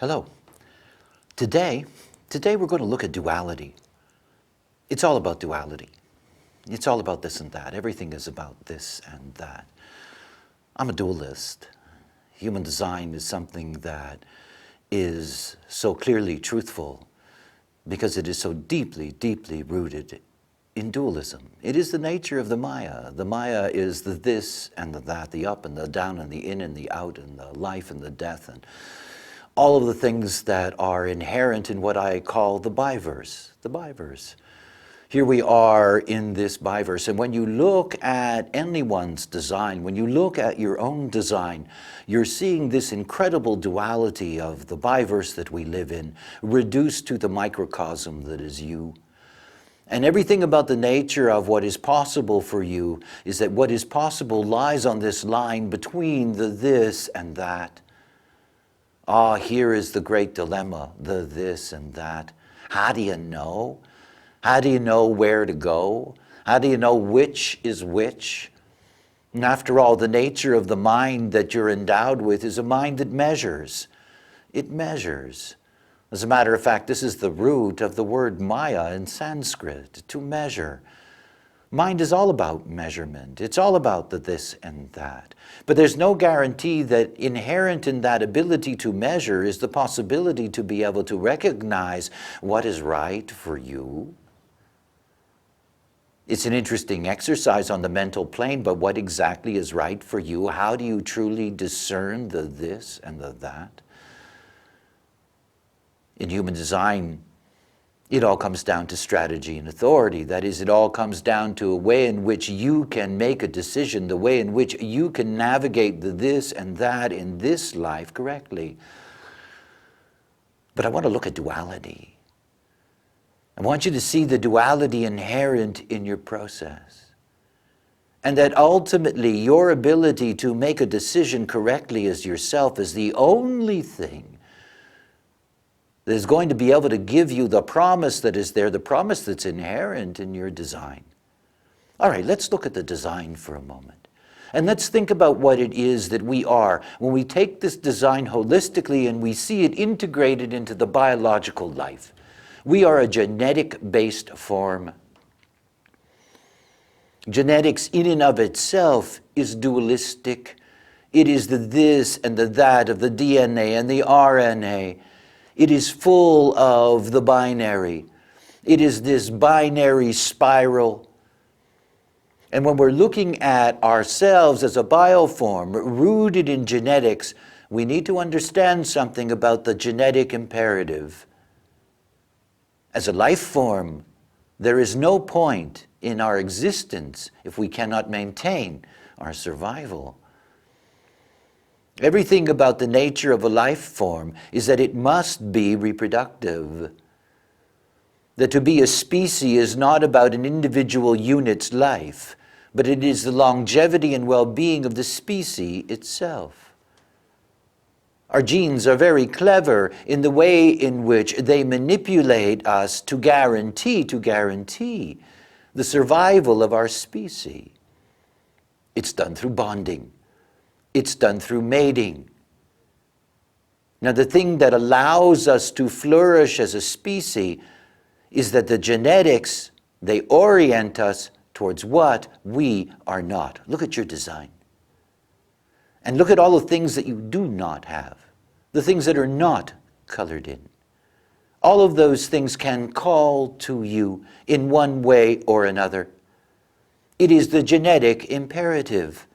Hello. Today we're going to look at duality. It's all about duality. It's all about this and that. Everything is about this and that. I'm a dualist. Human design is something that is so clearly truthful because it is so deeply, deeply rooted in dualism. It is the nature of the Maya. The Maya is the this and the that, the up and the down and the in and the out and the life and the death and all of the things that are inherent in what I call the biverse, the biverse. Here we are in this biverse, and when you look at anyone's design, when you look at your own design, you're seeing this incredible duality of the biverse that we live in, reduced to the microcosm that is you. And everything about the nature of what is possible for you is that what is possible lies on this line between the this and that. Ah, here is the great dilemma, the this and that. How do you know? How do you know where to go? How do you know which is which? And after all, the nature of the mind that you're endowed with is a mind that measures. It measures. As a matter of fact, this is the root of the word Maya in Sanskrit, to measure. Mind is all about measurement. It's all about the this and that. But there's no guarantee that inherent in that ability to measure is the possibility to be able to recognize what is right for you. It's an interesting exercise on the mental plane, but what exactly is right for you? How do you truly discern the this and the that? In human design, it all comes down to strategy and authority. That is, it all comes down to a way in which you can make a decision, the way in which you can navigate the this and that in this life correctly. But I want to look at duality. I want you to see the duality inherent in your process. And that ultimately your ability to make a decision correctly as yourself is the only thing that is going to be able to give you the promise that is there, the promise that's inherent in your design. All right, let's look at the design for a moment. And let's think about what it is that we are when we take this design holistically and we see it integrated into the biological life. We are a genetic-based form. Genetics in and of itself is dualistic. It is the this and the that of the DNA and the RNA. It is full of the binary. It is this binary spiral. And when we're looking at ourselves as a bioform rooted in genetics, we need to understand something about the genetic imperative. As a life form, there is no point in our existence if we cannot maintain our survival. Everything about the nature of a life form is that it must be reproductive. That to be a species is not about an individual unit's life, but it is the longevity and well-being of the species itself. Our genes are very clever in the way in which they manipulate us to guarantee the survival of our species. It's done through bonding. It's done through mating. Now, the thing that allows us to flourish as a species is that the genetics, they orient us towards what we are not. Look at your design. And look at all the things that you do not have, the things that are not colored in. All of those things can call to you in one way or another. It is the genetic imperative.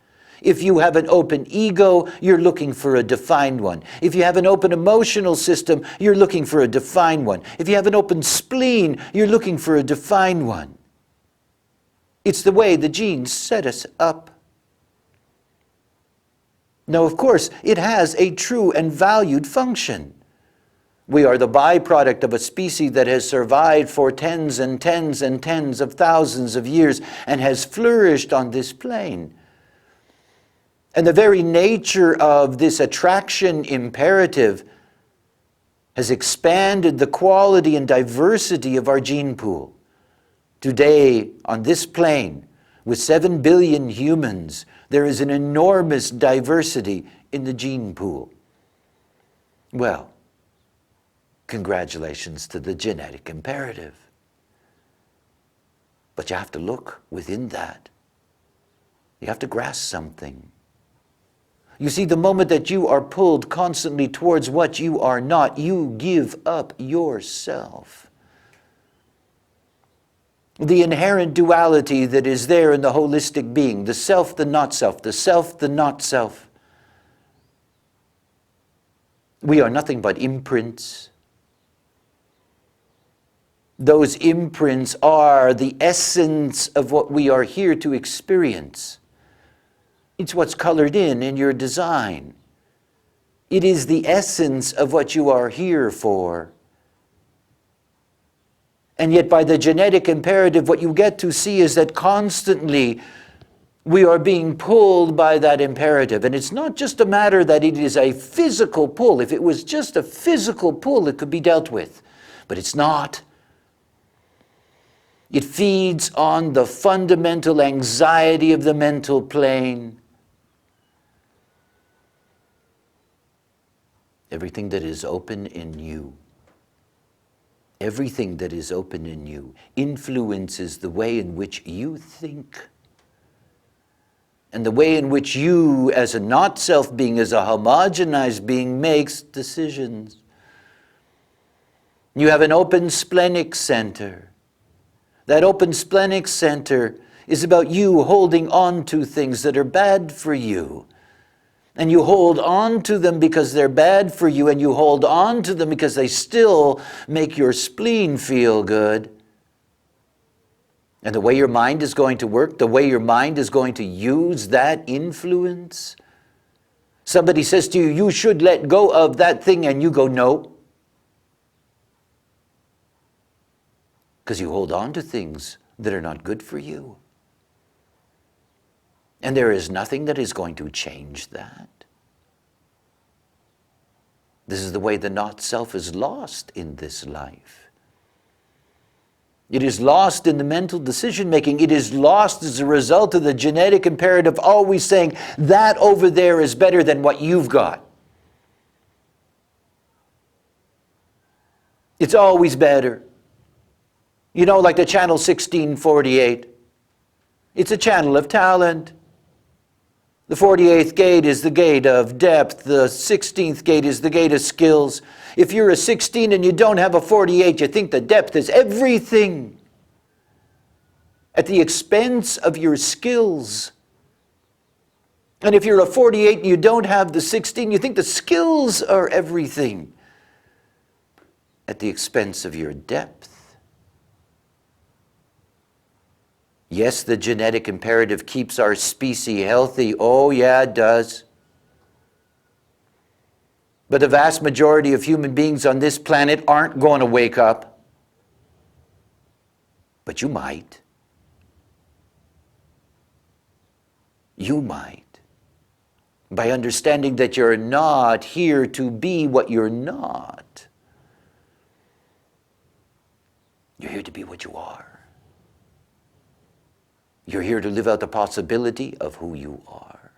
If you have an open ego, you're looking for a defined one. If you have an open emotional system, you're looking for a defined one. If you have an open spleen, you're looking for a defined one. It's the way the genes set us up. Now, of course, it has a true and valued function. We are the byproduct of a species that has survived for tens and tens and tens of thousands of years and has flourished on this plane. And the very nature of this attraction imperative has expanded the quality and diversity of our gene pool. Today, on this plane, with 7 billion humans, there is an enormous diversity in the gene pool. Well, Congratulations to the genetic imperative. But you have to look within that. You have to grasp something. You see, the moment that you are pulled constantly towards what you are not, you give up yourself. The inherent duality that is there in the holistic being, the self, the not self, the self, the not self. We are nothing but imprints. Those imprints are the essence of what we are here to experience. It's what's colored in your design. It is the essence of what you are here for. And yet by the genetic imperative, what you get to see is that constantly we are being pulled by that imperative. And it's not just a matter that it is a physical pull. If it was just a physical pull, it could be dealt with. But it's not. It feeds on the fundamental anxiety of the mental plane. Everything that is open in you, everything that is open in you influences the way in which you think. And the way in which you, as a not-self being, as a homogenized being, makes decisions. You have an open splenic center. That open splenic center is about you holding on to things that are bad for you. And you hold on to them because they're bad for you, and you hold on to them because they still make your spleen feel good. And the way your mind is going to work, the way your mind is going to use that influence. Somebody says to you, you should let go of that thing, and you go, no. Because you hold on to things that are not good for you. And there is nothing that is going to change that. This is the way the not-self is lost in this life. It is lost in the mental decision-making. It is lost as a result of the genetic imperative always saying, that over there is better than what you've got. It's always better. You know, like the channel 1648. It's a channel of talent. The 48th gate is the gate of depth. The 16th gate is the gate of skills. If you're a 16 and you don't have a 48, you think the depth is everything at the expense of your skills. And if you're a 48 and you don't have the 16, you think the skills are everything at the expense of your depth. Yes, the genetic imperative keeps our species healthy. Oh, yeah, it does. But the vast majority of human beings on this planet aren't going to wake up. But you might. You might. By understanding that you're not here to be what you're not. You're here to be what you are. You're here to live out the possibility of who you are.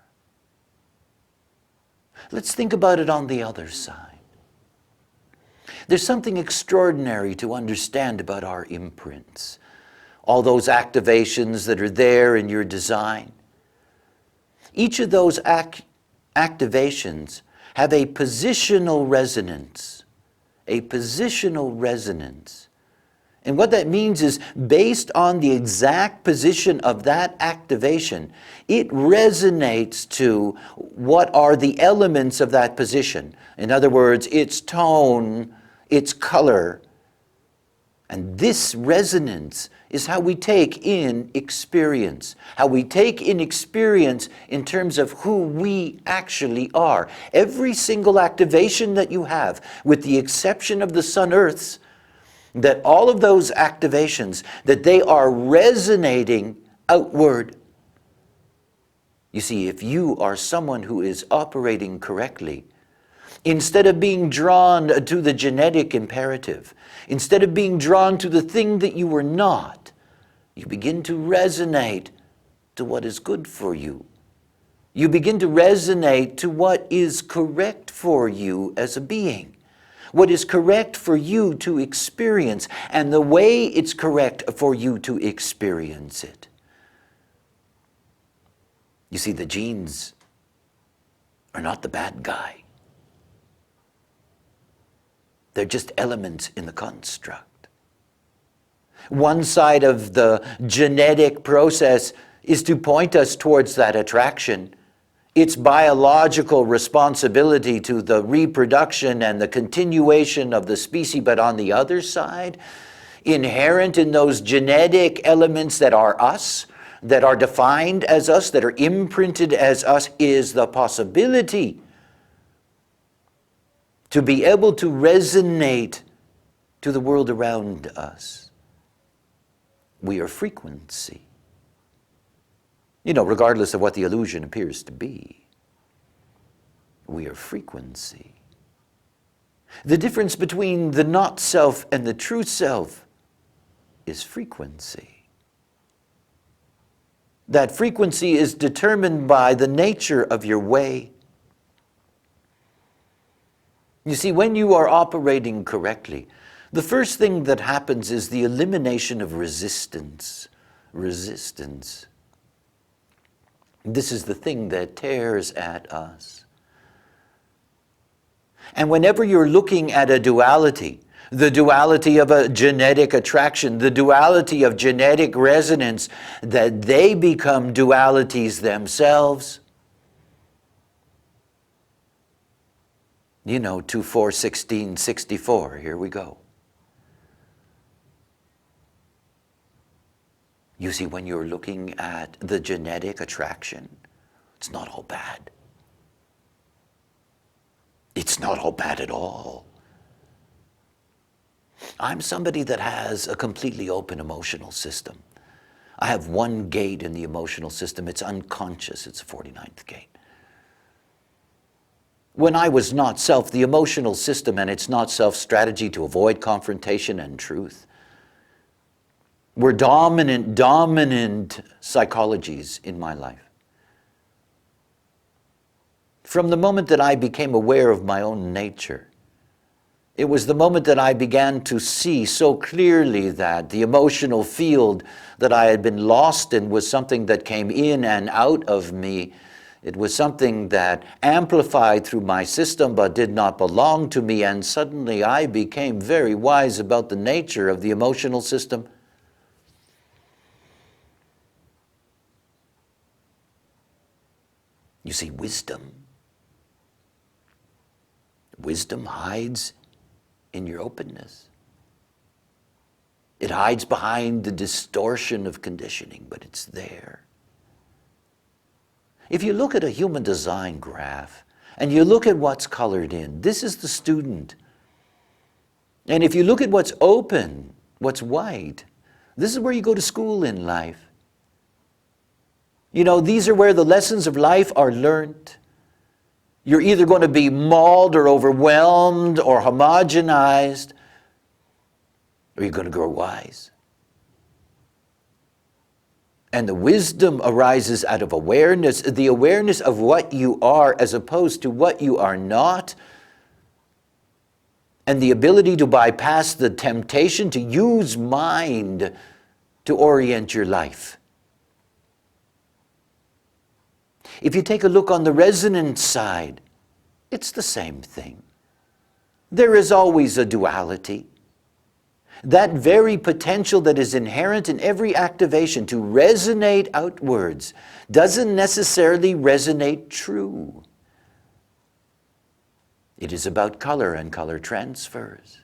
Let's think about it on the other side. There's something extraordinary to understand about our imprints. All those activations that are there in your design. Each of those activations have a positional resonance. A positional resonance. And what that means is, based on the exact position of that activation, it resonates to what are the elements of that position. In other words, its tone, its color. And this resonance is how we take in experience. How we take in experience in terms of who we actually are. Every single activation that you have, with the exception of the Sun-Earths, that all of those activations, that they are resonating outward. You see, if you are someone who is operating correctly, instead of being drawn to the genetic imperative, instead of being drawn to the thing that you were not, you begin to resonate to what is good for you. You begin to resonate to what is correct for you as a being. what is correct for you to experience, and the way it's correct for you to experience it. You see, the genes are not the bad guy. They're just elements in the construct. One side of the genetic process is to point us towards that attraction. It's biological responsibility to the reproduction and the continuation of the species, but on the other side, inherent in those genetic elements that are us, that are defined as us, that are imprinted as us, is the possibility to be able to resonate to the world around us. We are frequency. Regardless of what the illusion appears to be, we are frequency. The difference between the not self and the true self is frequency. That frequency is determined by the nature of your way. You see, when you are operating correctly, the first thing that happens is the elimination of resistance. Resistance. This is the thing that tears at us. And whenever you're looking at a duality, the duality of a genetic attraction, the duality of genetic resonance, that they become dualities themselves. 2, 4, 16, 64, here we go. You see, when you're looking at the genetic attraction, it's not all bad. It's not all bad at all. I'm somebody that has a completely open emotional system. I have one gate in the emotional system. It's unconscious. It's the 49th gate. When I was not self, the emotional system and its not self strategy to avoid confrontation and truth were dominant psychologies in my life. From the moment that I became aware of my own nature, it was the moment that I began to see so clearly that the emotional field that I had been lost in was something that came in and out of me. It was something that amplified through my system but did not belong to me, and suddenly I became very wise about the nature of the emotional system. You see, wisdom hides in your openness. It hides behind the distortion of conditioning, but it's there. If you look at a human design graph and you look at what's colored in, this is the student. And if you look at what's open, what's white, this is where you go to school in life. These are where the lessons of life are learned. You're either going to be mauled or overwhelmed or homogenized, or you're going to grow wise. And the wisdom arises out of awareness, the awareness of what you are as opposed to what you are not, and the ability to bypass the temptation to use mind to orient your life. If you take a look on the resonance side, it's the same thing. There is always a duality. That very potential that is inherent in every activation to resonate outwards doesn't necessarily resonate true. It is about color and color transfers.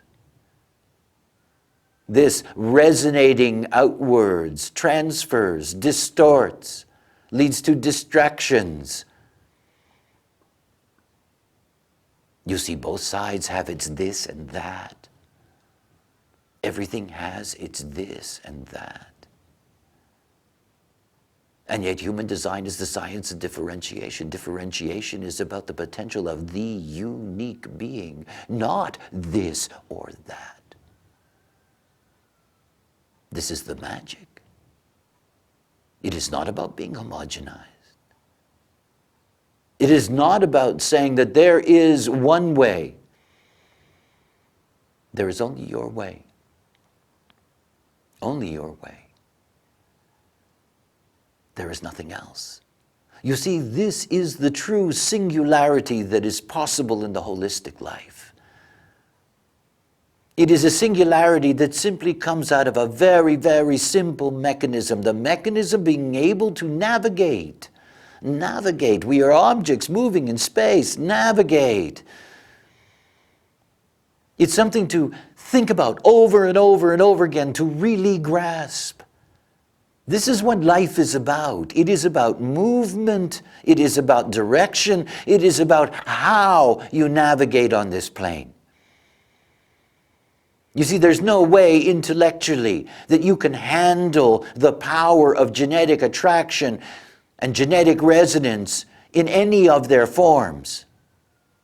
This resonating outwards transfers, distorts, leads to distractions. You see, both sides have its this and that. Everything has its this and that. And yet human design is the science of differentiation. Differentiation is about the potential of the unique being, not this or that. This is the magic. It is not about being homogenized. It is not about saying that there is one way. There is only your way. Only your way. There is nothing else. You see, this is the true singularity that is possible in the holistic life. It is a singularity that simply comes out of a very, very simple mechanism. The mechanism being able to navigate. Navigate. We are objects moving in space. Navigate. It's something to think about over and over and over again, to really grasp. This is what life is about. It is about movement. It is about direction. It is about how you navigate on this plane. You see, there's no way intellectually that you can handle the power of genetic attraction and genetic resonance in any of their forms.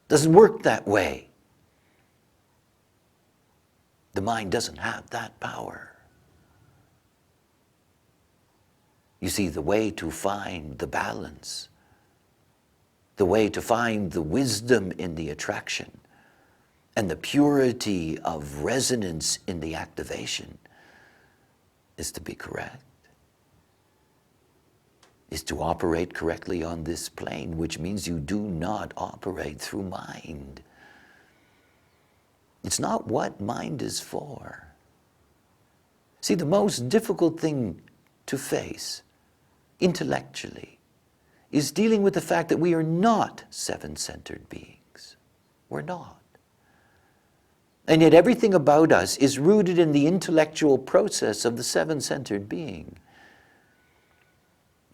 It doesn't work that way. The mind doesn't have that power. You see, the way to find the balance, the way to find the wisdom in the attraction, and the purity of resonance in the activation is to be correct, is to operate correctly on this plane, which means you do not operate through mind. It's not what mind is for. See, the most difficult thing to face intellectually is dealing with the fact that we are not seven-centered beings. We're not. And yet everything about us is rooted in the intellectual process of the seven-centered being.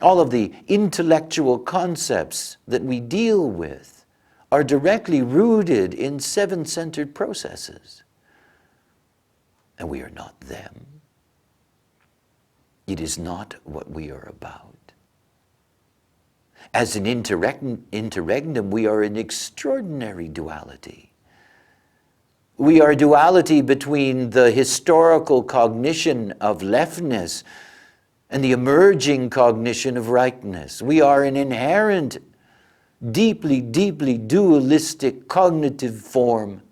All of the intellectual concepts that we deal with are directly rooted in seven-centered processes. And we are not them. It is not what we are about. As an interregnum, we are an extraordinary duality. We are duality between the historical cognition of leftness and the emerging cognition of rightness. We are an inherent, deeply, deeply dualistic cognitive form.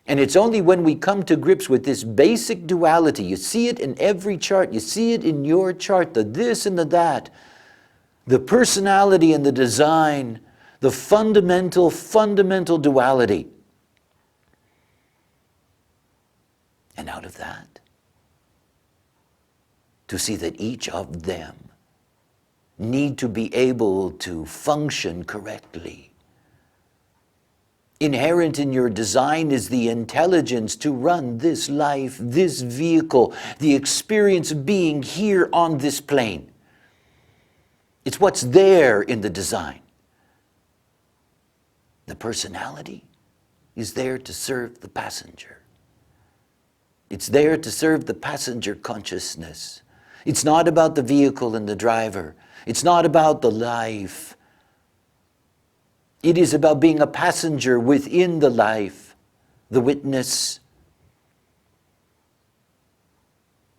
And it's only when we come to grips with this basic duality, you see it in every chart, you see it in your chart, the this and the that, the personality and the design, the fundamental duality. And out of that, to see that each of them need to be able to function correctly. Inherent in your design is the intelligence to run this life, this vehicle, the experience of being here on this plane. It's what's there in the design. The personality is there to serve the passenger. It's there to serve the passenger consciousness. It's not about the vehicle and the driver. It's not about the life. It is about being a passenger within the life, the witness,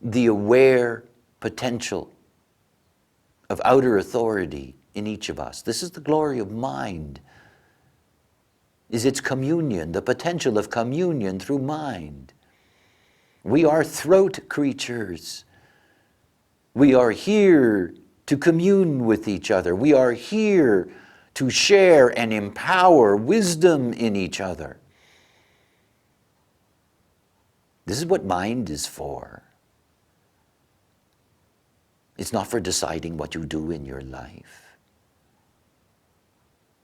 the aware potential of outer authority in each of us. This is the glory of mind, is its communion, the potential of communion through mind. We are throat creatures. We are here to commune with each other. We are here to share and empower wisdom in each other. This is what mind is for. It's not for deciding what you do in your life.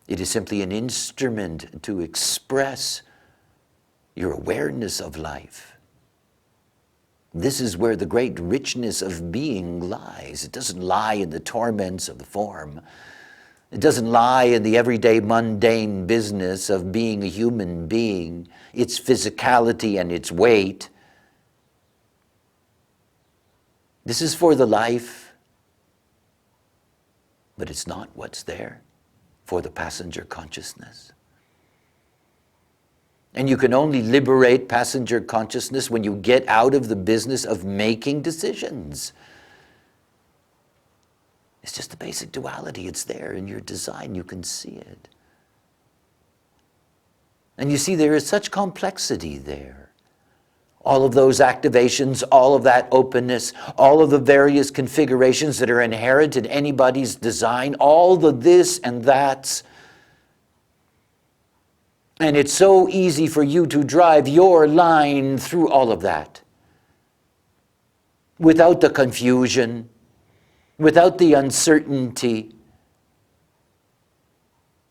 It is simply an instrument to express your awareness of life. This is where the great richness of being lies. It doesn't lie in the torments of the form. It doesn't lie in the everyday mundane business of being a human being, its physicality and its weight. This is for the life, but it's not what's there for the passenger consciousness. And you can only liberate passenger consciousness when you get out of the business of making decisions. It's just the basic duality. It's there in your design. You can see it. And you see, there is such complexity there. All of those activations, all of that openness, all of the various configurations that are inherent in anybody's design, all the this and that's. And it's so easy for you to drive your line through all of that without the confusion, without the uncertainty,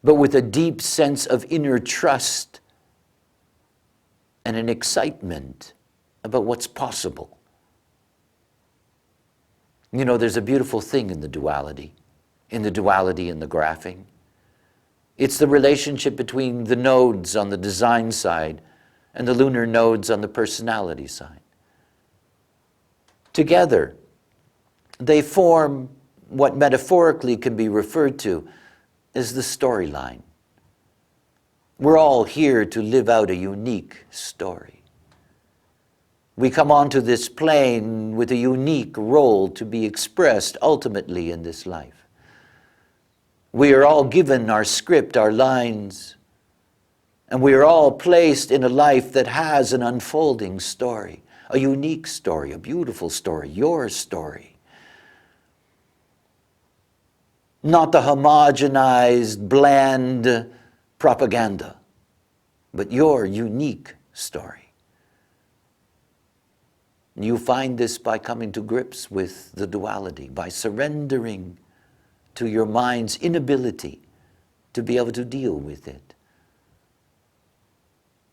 but with a deep sense of inner trust and an excitement about what's possible. You know, there's a beautiful thing in the duality and the graphing. It's the relationship between the nodes on the design side and the lunar nodes on the personality side. Together, they form what metaphorically can be referred to as the storyline. We're all here to live out a unique story. We come onto this plane with a unique role to be expressed ultimately in this life. We are all given our script, our lines, and we are all placed in a life that has an unfolding story, a unique story, a beautiful story, your story. Not the homogenized, bland propaganda, but your unique story. You find this by coming to grips with the duality, by surrendering to your mind's inability to be able to deal with it.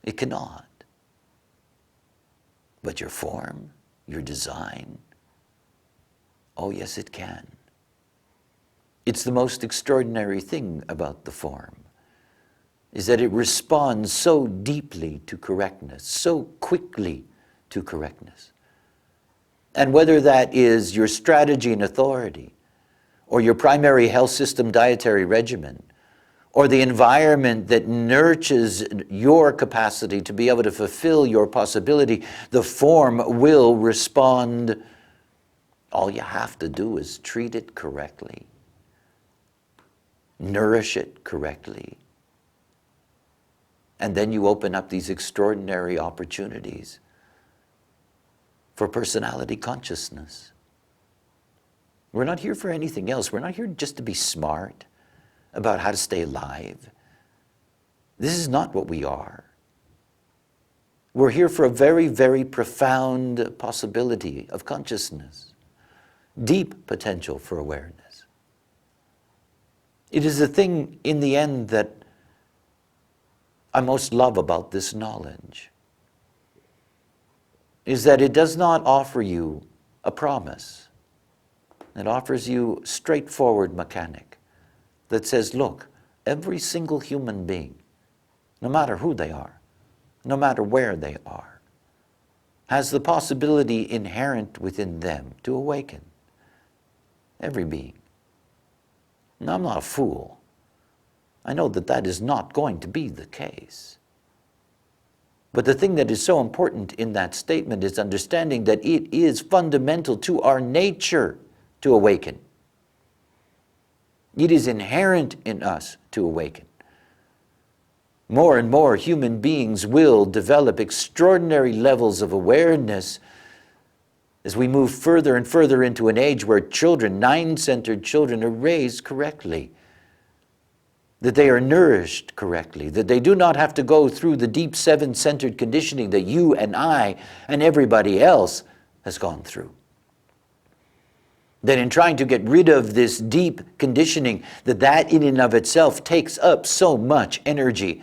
It cannot. But your form, your design, oh yes, it can. It's the most extraordinary thing about the form, is that it responds so deeply to correctness, so quickly to correctness. And whether that is your strategy and authority, or your primary health system dietary regimen, or the environment that nurtures your capacity to be able to fulfill your possibility, the form will respond. All you have to do is treat it correctly, nourish it correctly, and then you open up these extraordinary opportunities for personality consciousness. We're not here for anything else. We're not here just to be smart about how to stay alive. This is not what we are. We're here for a very, very profound possibility of consciousness, deep potential for awareness. It is the thing in the end that I most love about this knowledge, is that it does not offer you a promise. It offers you straightforward mechanic that says, look, every single human being, no matter who they are, no matter where they are, has the possibility inherent within them to awaken. Every being. Now, I'm not a fool. I know that that is not going to be the case. But the thing that is so important in that statement is understanding that it is fundamental to our nature to awaken. It is inherent in us to awaken. More and more human beings will develop extraordinary levels of awareness as we move further and further into an age where children, nine-centered children, are raised correctly, that they are nourished correctly, that they do not have to go through the deep seven-centered conditioning that you and I and everybody else has gone through. That in trying to get rid of this deep conditioning, that in and of itself takes up so much energy,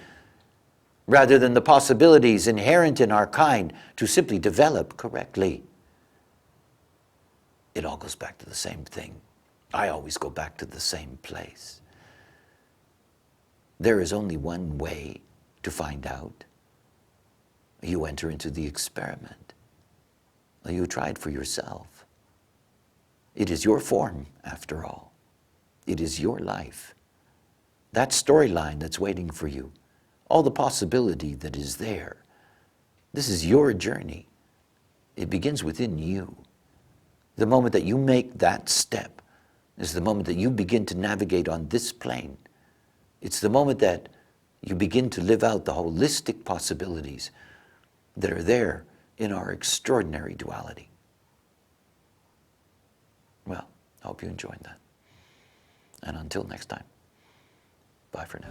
rather than the possibilities inherent in our kind to simply develop correctly. It all goes back to the same thing. I always go back to the same place. There is only one way to find out. You enter into the experiment. You try it for yourself. It is your form, after all. It is your life. That storyline that's waiting for you, all the possibility that is there. This is your journey. It begins within you. The moment that you make that step is the moment that you begin to navigate on this plane. It's the moment that you begin to live out the holistic possibilities that are there in our extraordinary duality. Well, I hope you enjoyed that. And until next time, bye for now.